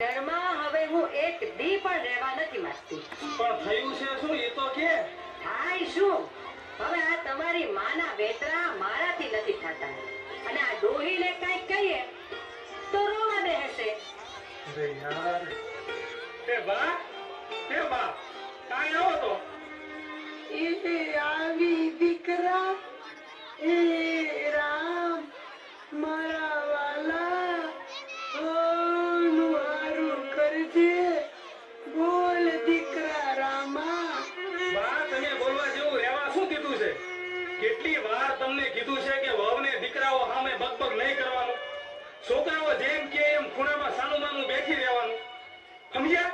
ઘરમાં હવે હું એક દી પણ રહેવા નથી માંગતી. પણ થયું છે શું એ તો કે? થાય શું? હવે આ તમારી માના વેતરા મારાથી નથી થતા અને આ ડોહીને કઈ કહીએ તો રોવા બેસે. અરે યાર, એ બા કાઈ આવો તો. એ આવી દીકરા, એ રામ મારા વાલા, નું હારું કરજે. બોલ દીકરા રામા. બા, તમે બોલવા જેવું રહેવા શું કીધું છે? કેટલી વાર તમને કીધું છે કે વહુને દીકરાઓ સામે બકબક નહીં કરવાનું, છોકરાઓ જેમ કે એમ ખૂણામાં સાનું માનું બેઠી રહેવાનું, સમજ્યા?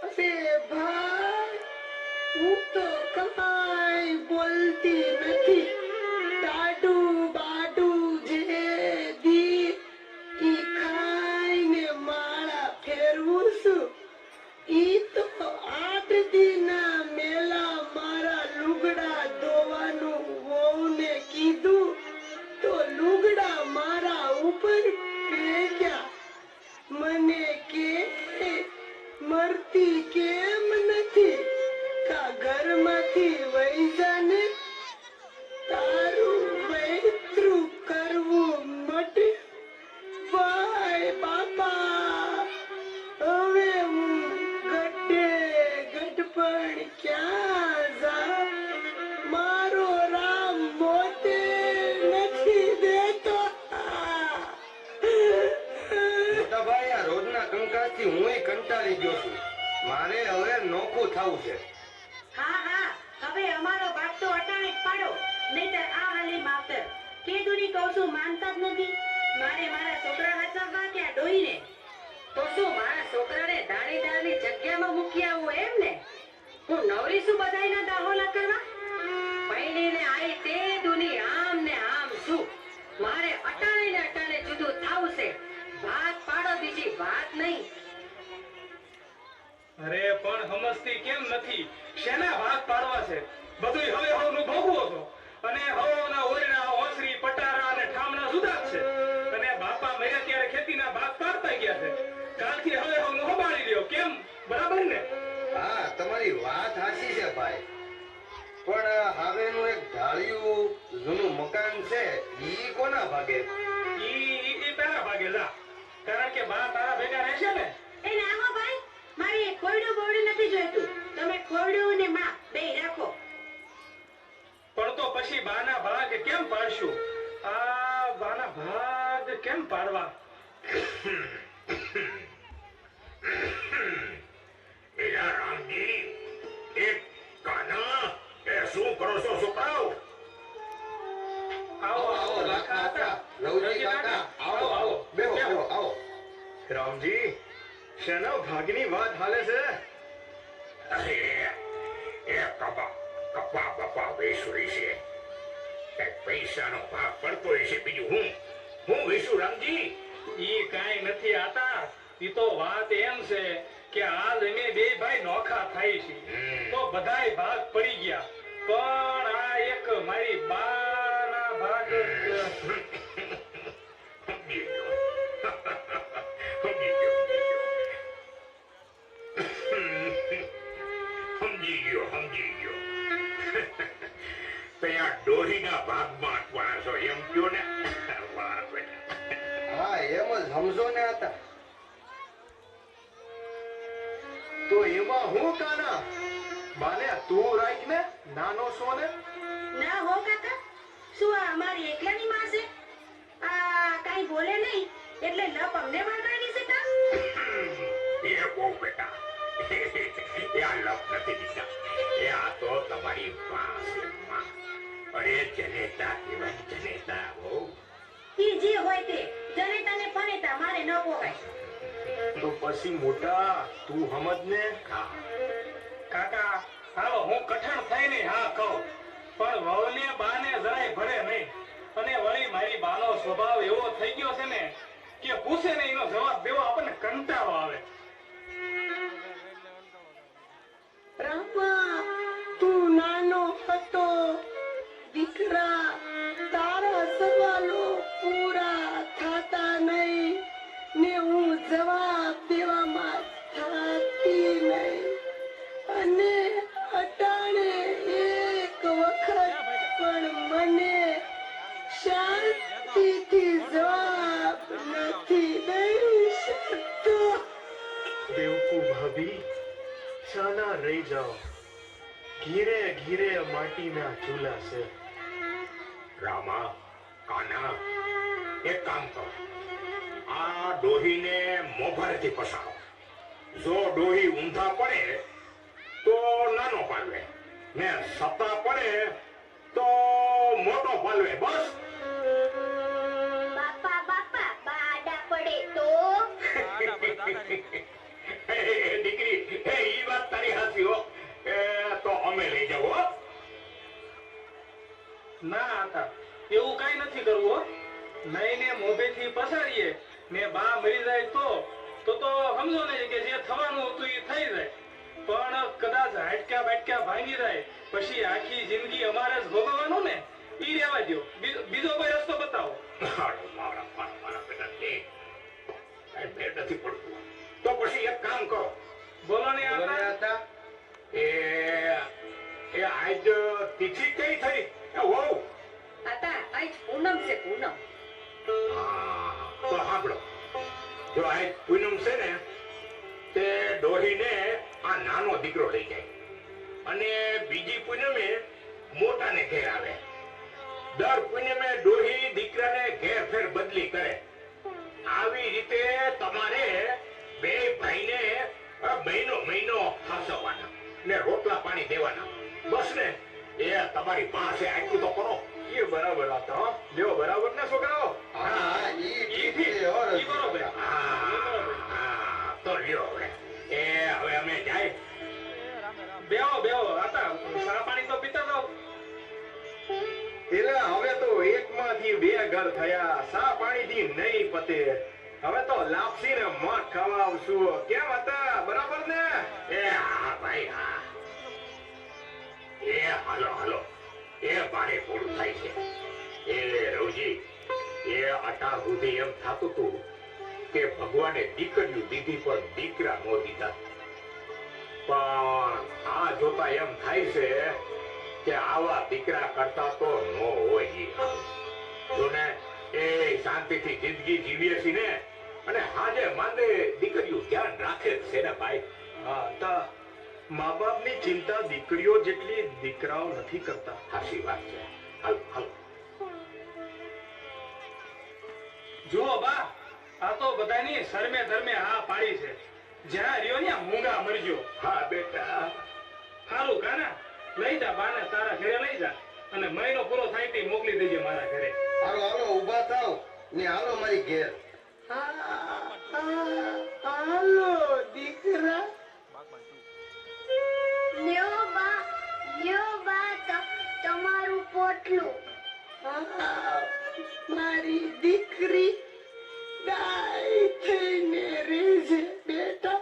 અરે ભાઈ, હું તો કમાઈ બોલતી નથી. ટાડું બાડું જે દી ઈ ખાઈને માળા ફેરવું છું. ઈ તો 8 દીના મેલા મારા લુગડા ધોવાનું વહુને કીધું તો લુગડા મારા ઉપર ફેંક્યા. મને કે મરતી કેમ નથી? કા ઘરમાંથી વહી જાને. તારું વૈતરું કરવું મટે. ભાઈ બાપા, હવે હું ગઢે ગઢપણ ક્યાં જા? મારો રામ મોતે નથી દેતો. મોટા ભાઈ, આ રોજના કંકાસથી હુંય કંટાળી ગયો છું. મારે હવે નોખું થવું છે. હા હા, હવે અમારો ભાગ તો અટાણે જ પાડો, નહીતર આ હાલી માવતર કેદુની કહું છું માનતા જ નથી. મારે મારા છોકરા હાચવવા કે આ ડોહીને? તો શું મારા છોકરાને દાણીદારની જગ્યામાં મૂકી આવું એમ ને? હું નવરી છું બધાયના દાહોલા કરવા? પૈણીને આઈ તે દુની આમ ને આમ શું? મારે અટાણે ને અટાણે જુદું થાવું છે. વાત પાડો, બીજી વાત નહીં. અરે પણ સમજતી કેમ નથી? શેના ભાગ પાડવા છે? બધુંય હવે હવનું ભોગવો છો અને હવના ઓરડા, ઓસરી, પટારા અને ઠામણા જુદા જ છે. અને બાપા મર્યા ત્યારે ખેતીના ભાગ પાડતા ગયા છે. કાલથી હવે હવનું સંભાળી રહ્યો. કેમ? બરાબર ને? હા, તમારી વાત સાચી છે ભાઈ. પણ હાવેનું એક ઢાળિયું જૂનું મકાન છે, ઈ કોના ભાગે? ઈ તારા ભાગે જા, કારણ કે બા તારા ભેગા રહેશે ને. એ નામો ભાઈ, મારે ખોયડું બોયડું નથી જોઈતું. તમે ખોયડું ને માં બેય રાખો. પણ તો પછી બાના ભાગ કેમ પાડશું? આ બાના ભાગ કેમ પાડવા? એલા રામજી, એક કાના, એ શું કરો છો છોકરાઓ? આવો આવો લાખા હતા. લવજી કાકા, આવો આવો, બેહો બેહો, આવો. રામજી, શેના ભાગની વાત હાલે છે? અરે, એ કપા બપા વેસુરી છે. કઈક પૈસાનો ભાગ પડતો હશે, બીજું હું વેસુ રામજી? ઈ કાંઈ નથી આતા. ઈ તો વાત એમ છે કે આજ અમે બે ભાઈ નોખા થાય છે તો બધાય ભાગ પડી ગયા, પણ આ એક મારી બાના ભાગ સમજી ગયો. ત્યાં ડોહીના ભાગમાં અટવાણા છો એમ કયો ને? વાહ બેટા. હા, એમ જ સમજો ને હતા. તો એમાં હું કાના? બાને તું રાખ ને, નાનો છો ને. ના હો કાકા, શું આ અમારી એકલાની માં છે? આ કાઈ બોલે નહીં એટલે લપ અમને વળગાડી છે કા? એ બહુ બેટા, એ આ લપ નથી દીધા, એ આ તો તમારી માં છે, માં. અરે જનેતા કહેવાય, જનેતા. બહુ ઈ જે હોય તે જનેતાને ફનેતા મારે ન પોગાય. તો પછી મોટા તું સમજ ને. કાકા, હાલો હું કઠણ થઈને હા કહું, પણ વહુને બાને જરાય ભરે નહીં. અને વળી મારી બાનો સ્વભાવ એવો થઈ ગયો છે ને કે પૂછે ને એનો જવાબ દેવો આપણને કંટાળો આવે. રામા, તું નાનો હતો દીકરા, તારા સવાલો પૂરા થતા નહીં ને હું જવાબ દેવા ભાભી શાના રહી જાઓ ઘીરે ઘીરે માટીના ચૂલા છે. રામા કાના એક કામ કરો, આ ડોહીને મોભારેથી પસારો. જો ડોહી ઊંધા પડે તો નાનો પાલવે, ને સત્તા પડે તો મોટો પાલવે. બસ. બાપા બાપા બાડા પડે તો દીકરી ઈ વાત તારી હાચી હો. તો અમે લઈ જાવ હો. ના આતા એવું કઈ નથી કરવું હો. નઈને મોભેથી પસારીએ ને બા મરી જાય તો સમજો ને કે જે થવાનું હતું એ થઈ જાય. પણ કદાચ હાડક્યા બાટક્યા ભાંગી જાય પછી આખી જિંદગી અમારે જ ભોગવવાનું ને. ઈ રહેવા દ્યો, બીજો કોઈ રસ્તો બતાવો. મારા બેટા કઈ ભેર નથી પડતું. તો પછી એક કામ કરો. બોલો ને બોલો ને આતા. આતા. એ આજ તિથિ કઈ થઈ? વહુ આતા આજ પૂનમ છે પૂનમ. તો સાંભળો, જો આજ પૂનમ છે ને તે ડોહીને આ નાનો દીકરો લઈ જાય અને બીજી પૂનમે મોટાને ઘેર આવે. દર પૂનમે ડોહી દીકરાને ઘેર ફેર બદલી કરે. આવી રીતે તમારે બે ભાઈને મહિનો હાસવવાના ને રોટલા પાણી દેવાના. બસ ને, એ તમારી પાસે આટલું તો કરો. એ બરાબર હતા હો. લ્યો બરાબર ને છોકરાઓ? હા, ઈ ઠીક છે હો ઈ રજની. બરોબર. હા, તો લ્યો હવે. હવે અમે જાય. બેહો આતા ચા પાણી તો પીતા જાઓ. એટલે હવે તો એકમાંથી બે ઘર થયા, સા પાણીથી નહીં પતે. હવે તો લાપસી ને મઠ ખાવા આવશું. કેમ હતા? બરાબર ને? હા ભાઈ હા. હાલો એ મારે પૂરું થાય છે. રવજી, અટાર સુધી એમ થતું હતું કે ભગવાને દીકરીઓ દીધી પણ દીકરા નો દીધા. પણ આ જોતા એમ થાય છે કે આવા દીકરા કરતા તો નો હોય ઈ હારું. જો ને એ શાંતિથી જિંદગી જીવીએ છીએ ને, અને હાજે માંદે દીકરીઓ ધ્યાન રાખે જ છે ને ભાઈ. હા તા મા બાપની ચિંતા દીકરીઓ જેટલી દીકરાઓ નથી કરતા. હાચી વાત છે. હાલ જુઓ બા, આ તો બધાની શરમે ધર્મે હા પાડી છે. જ્યાં રહ્યો ને મૂંગા મરજો. હા બેટા. હારું કાના, લઈ જા બાને તારા ઘરે લઈ જા અને મહિનો પૂરો થાય તે મોકલી દેજે મારા ઘરે. હાલો ઊભા થાવ ને હાલો મારી ઘેર. હાલો દીકરા. લ્યો બા તમારું પોટલું. મારી દીકરી ગાય થઈને રહેજે બેટા.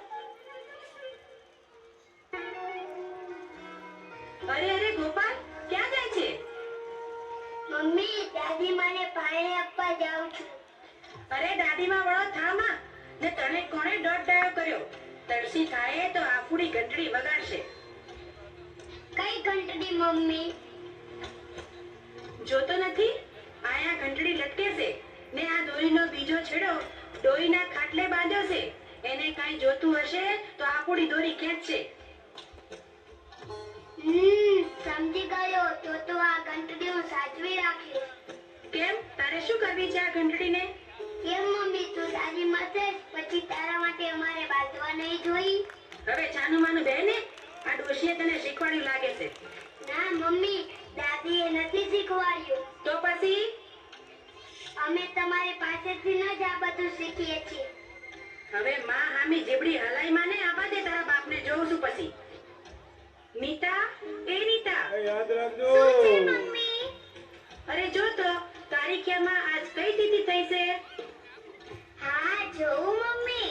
અરે ગોપાલ, ક્યાં જાય છે? મમ્મી દાદી માને પાણી આપવા જાઉં છું. અરે દાદીમાં વળો થામાં ને તને કોણે દોઢ ડાયો કર્યો? તરસી થાય તો આફુડી ઘંટડી વગાડશે. કઈ ઘંટડી મમ્મી? જોતો નથી? આયા ઘંટડી લટકે છે ને આ દોરીનો બીજો છેડો ડોઈના ખાટલે બાંધ્યો છે. એને કાંઈ જોતું હશે તો આફુડી દોરી ખેંચશે. સમજી ગયો. તો આ ઘંટડી હું સાચવી રાખીશ. કેમ, તારે શું કરવી છે આ ઘંટડીને? કેમ મમ્મી, તું દાદી મતે પછી તારા માટે અમારે બાંધવા નહીં જોઈ? હવે છાનું માનું બેને, આ ડોશીએ તને શીખવાડ્યું લાગે છે. ના મમ્મી, દાદીએ નથી શીખવાડ્યું. તો પછી અમે તમારી પાસેથી ન જ આ બધું શીખીએ છીએ. હવે માં હામી જીબડી હલાઈ માને આવા દે, તારા બાપને જોઉં છું પછી. નીતા, એ નીતા, યાદ રાખજો. શું છે મમ્મી? અરે જો તો તારીખિયામાં આજ કઈ તિથિ થઈ છે? હા જોઉં મમ્મી.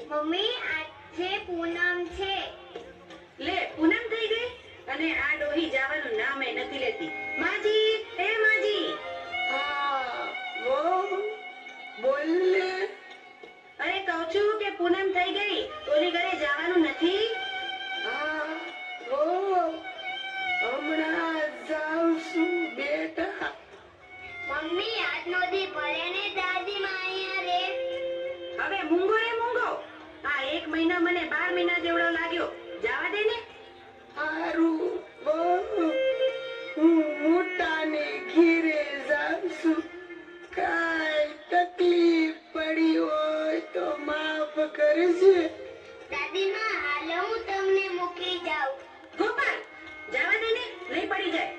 મમ્મી આજે પૂનમ છે. લે, પૂનમ થઈ ગઈ અને આ ડોહી જવાનું નામે નથી લેતી. માજી, એ માજી. બોલ ને. અરે કહું છું કે પૂનમ થઈ ગઈ, ઓલી ઘરે જવાનું નથી? હમણાં જાઉં છું બેટા. મમ્મી આજનો દી ભલે ને દાદી માં અહીંયા રે. હવે મૂંગો રે મૂંગો. કરે છે. દાદીમાં હાલો હું તમને મૂકી જાઉં. ગોપાલ જવા દે ને, નહીં પડી જાય.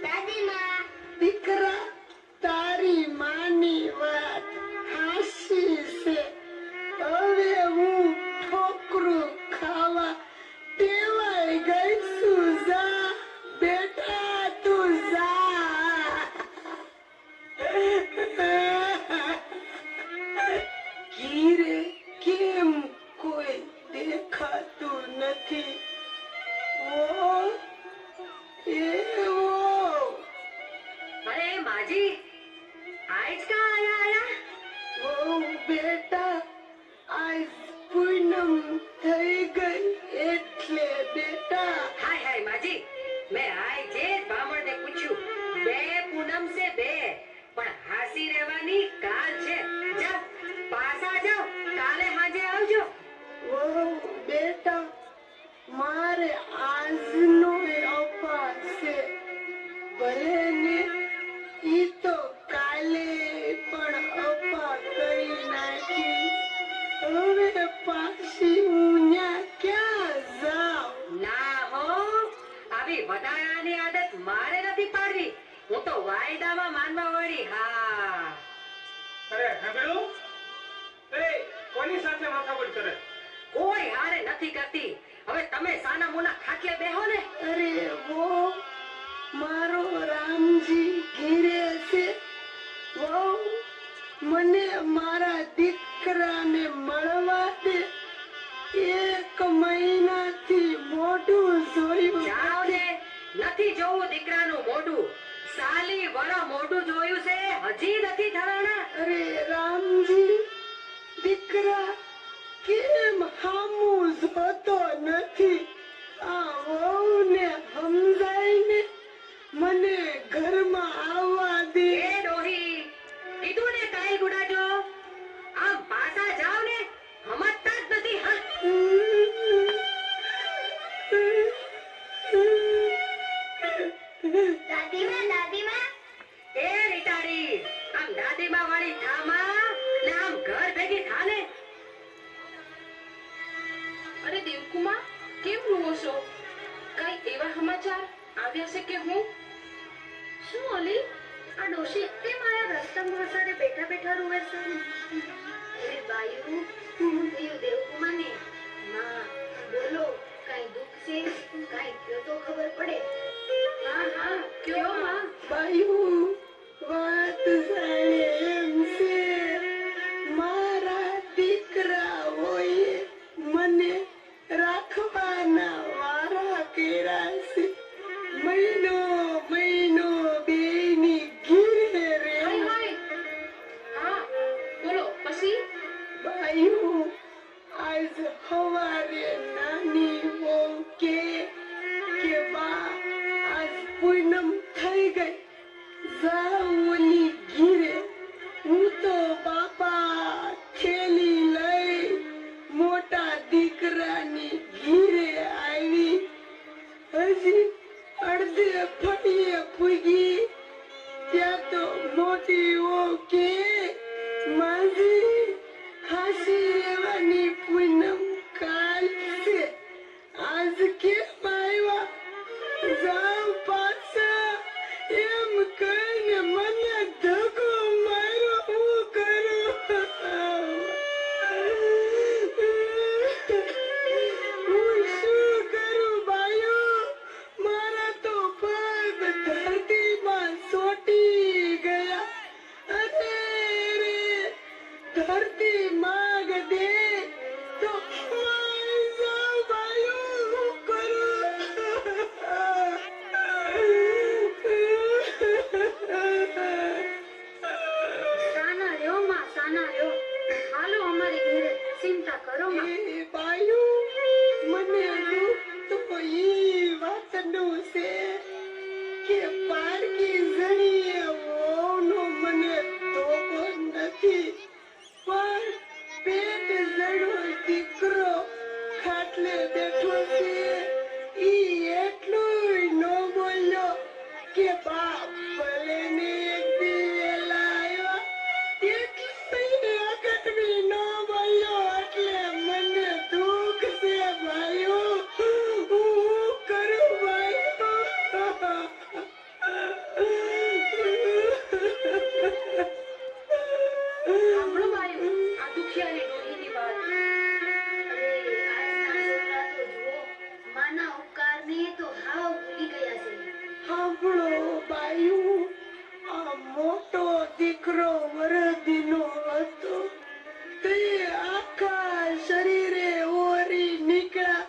દાદીમાં દીકરા, તારી માની વાત હાસી છે. હવે હું ઠોકરું ખાવા ટેવાઈ ગઈ છું. જા બેટા, તું જા. ઘીરે કેમ કોઈ દેખાતું નથી? ઓ અરે માજી, આજ કા આયા? ઓ બેટા, આજ પૂનમ થઈ ગઈ એટલે બેટા. હાય હાય માજી, મેં આય જે બામણને પૂછ્યું, બે પૂનમ છે બે, પણ હાસી રહેવાની કાલ છે. જાઓ પાછા જાઓ, કાલે સાંજે આવજો. ઓ બેટા, મારે આજનો અપાસ છે. ભલે ને ઈ તો કાલે પણ અપા કરી નાખી. હવે પાછી હું ન્યા ક્યાં જાઉં? ના હો, આવી વધારાની આદત મારે નથી પાડવી. હું તો વાયદામાં માનવા વાળી. હા અરે સાંભળ્યું? એ કોની સાથે માથાકૂટ કરે? કોઈ હારે નથી કરતી. હવે તમે સાના મુના ખાટલે બેહો ને. અરે વો મારો રામજી ઘેરે છે. વો મને મારા દીકરાને મળવા દે. 1 મહિનાથી મોઢું જોયું જાઓ ને, નથી જોવું દીકરાનું મોઢું. સાલી વરા મોઢું જોયું છે, હજી નથી થવાના. અરે રામજી, દીકરા કેમ હામું જોતો નથી? આ વહુને સમજાઈને મને ઘરમાં આવવા દે. એ ડોહી, કીધું ને કાલ ગુડાજો. આમ પાછા જાઓ ને, સમજતા જ નથી. હા દાદીમાં એ રીટાડી, આમ દાદીમાં વાળી થામા ને આમ ઘર ભેગી થાને. અરે દેવકુમાર, કેમ રૂવો છો? કઈ એવા સમાચાર આવ્યા છે કે હું? શું ઓલી આ ડોશી તે મારા રસ્તામાં વસાડે બેઠા બેઠા રૂવે છે? અરે બાયુ, હું થયું દેવકુમારને? માં બોલો, કઈ દુઃખ છે? કઈ કયો તો ખબર પડે. હા હા, કયો માં? બાયું, વાત જાણે એમ છે. મારા દીકરાઓએ મને રાખવાના વારા કર્યા છે. મહિનો બેની ઘીરે રે. હાય હાય. હા બોલો, પછી? બાયું, આજ સવારે નાની વહુ કે બા, આજ પૂનમ થઈ ગઈ, જા ઓલી ઘીરે. હું તો બાપા થેલી લઈ મોટા દીકરાની ઘીરે આવી. હજી અડધે ફળીએ પૂગી ત્યાં તો મોટી વહુ કે માજી, હાસી રહેવાની પૂનમ કાલ છે, આજ કેમ આવ્યા? જાવ પાછા, એમ કહીને મને ધક્કો માર્યો. હું કરું? હું શું કરું બાયું? મારા તો પગ ધરતીમાં ચોંટી ગયા. અરે રે, ધરતી માગ દે તો મારી જાઉં બાયું. હું કરું? સાના રહ્યો માં, સાના રહ્યો. હાલો અમારી ઘરે, ચિંતા કરો માં. એ બાયું, મને દુઃખ તો ઈ વાતનું છે કે પારકી જણીએ વહુનો મને ધોકો નથી, પણ પેટ જડો દીકરો ખાટલે બેઠો છે. ઈ એટલું ન બોલ્યો કે બાપ ભલે ને એક દી વેલા આવ્યા, એટલું આગળ ન બોલ્યો. દુખિયાની ડોહીની વાત. અરે આજના છોકરા તો જુઓ માના ઉપકારને તો હાવ ભૂલી ગયા છે. સાંભળો બાયું, આ મોટો દીકરો વરદીનો હતો તે આખા શરીરે ઓરી નીકળ્યા,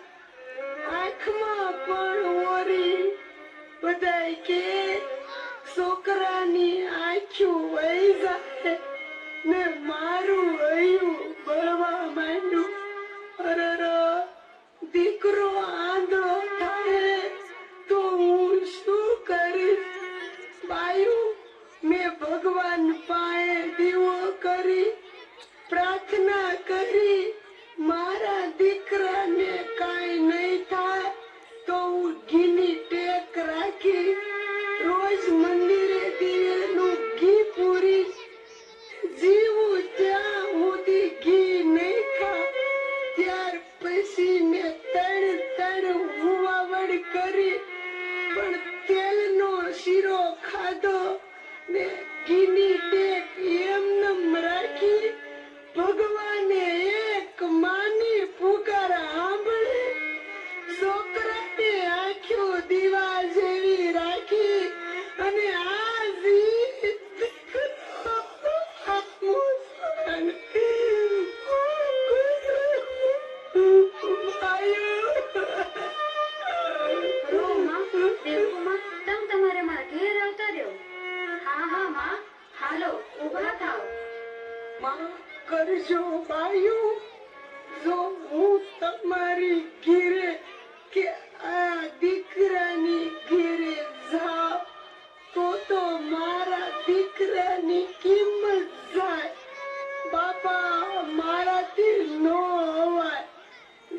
આંખમાં પણ ઓરી. બધાય કે છોકરાની આંખ્યું વહી જાય ને મારું હૈયું બળવા માંડ્યું. અરર, દીકરો આંધળો થાય તો હું શું કરીશ? બાયું, મેં ભગવાન પાસે દીવો કરી પ્રાર્થના કરી, મારા દીકરાને કાંઈ નહીં થાય તો હું ઘીની ટેક રાખી રોજ મંદિરે દીવેનું ઘી પૂરીશ. જીવું ત્યાં સુધી ઘી નહીં ખાવ ત્યાર પછી મેં ત્રણ હુવાવડ કરી પણ તેલનો શીરો ખાધો ને ઘીની ટેક એમનેમ રાખી. ભગવાને એક માની પુકાર સાંભળી, છોકરાને આંખો દીવા જેવી રાખી અને આ દીકરો રો માં, દેવકુમાર, તમ તમારે મારા ઘેર આવતા રહ્યો. હા હા માં, હાલો ઊભા થાવ. માં કરજો બાયું, જો હું તમારી ઘેરે કે આ દીકરાની ઘેરે જાઉં તો મારા દીકરાની કિંમત જાય. બાપા મારાથી નો હવાય,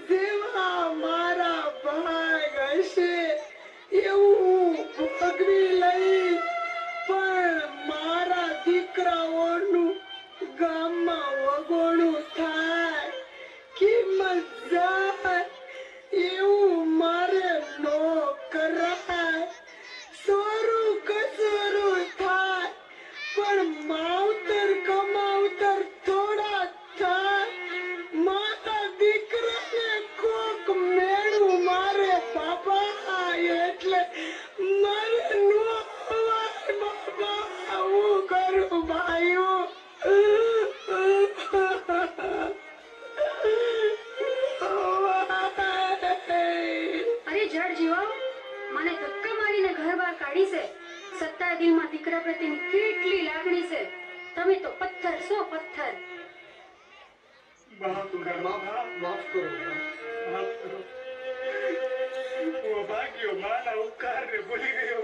જેવા મારા ભાગ હશે એવું ભોગવી લઈશ. પણ મારા દીકરાઓનું ગામમાં વગોણું થાય, કિંમત જાય એવું મારે નો કરાય. સોરું કસોરું થાય પણ માવતર કમાવતર થોડા થાય. મારા દીકરાને કોક મેળું મારે બાપા, એટલે મારે નો હવાય બાપા. હું કરું ભાઈઓ? અરે જડ જીવાઓ, મને ધક્કા મારીને ઘર બહાર કાઢી છે. સત્તા દિલમાં દીકરા પ્રત્યેની કેટલી લાગણી છે. તમે તો પથ્થર છો, પથ્થર. માફ કરો, માફ કરો. માફ કરો. હું ભાગ્યો માના ઉપકારને ભૂલી ગયો.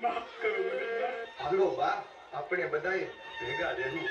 માફ કરો મને. હાલો બા, આપણે બધાય ભેગા રહેવું.